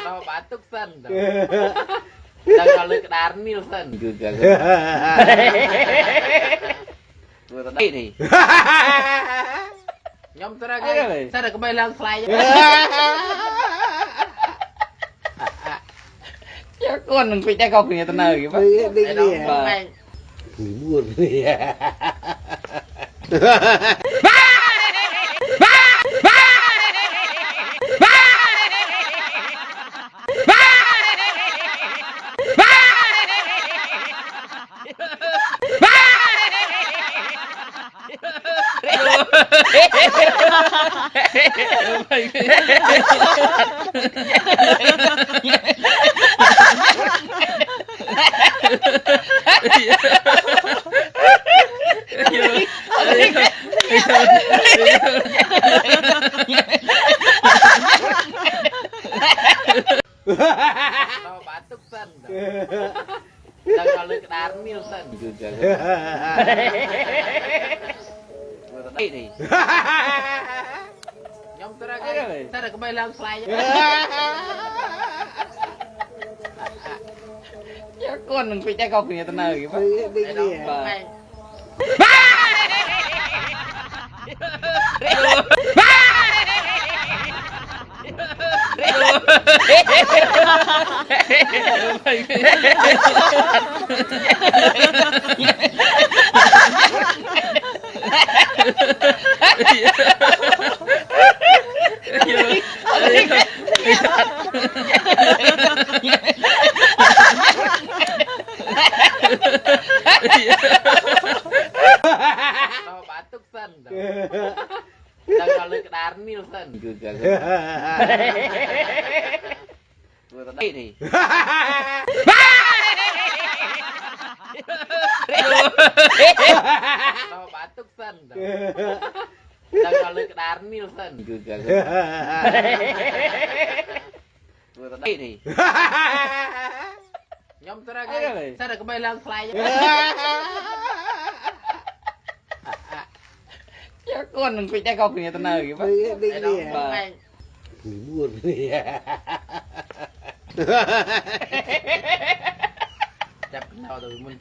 Đâu batuk sen. Đang kalau ke Darnil sen juga. Vừa đây thì. Nhóm tôi ra cái sao được bay lên slide. Chắc con đừng bị tay cọc người ta nơi vậy. Đi buồn đi. Đâu batuk sen. Đang kalau ke Darnil sen juga. Vừa đây thì. Nhóm tôi ra cái sao được bay lên slide. Chắc con đừng bị tay cọc người ta nơi vậy. Đi. Đâu batuk sen. Đang kalau ke Darnil sen juga. Vừa đây thì. Đâu batuk sen. Đang kalau ke Darnil sen juga. Vừa đây thì. Nhóm tôi ra cái sao được bay lên slide. Chắc con đừng bị tay cọc người ta nơi vậy. Đi. Buồn đi. Chập nào từ mình.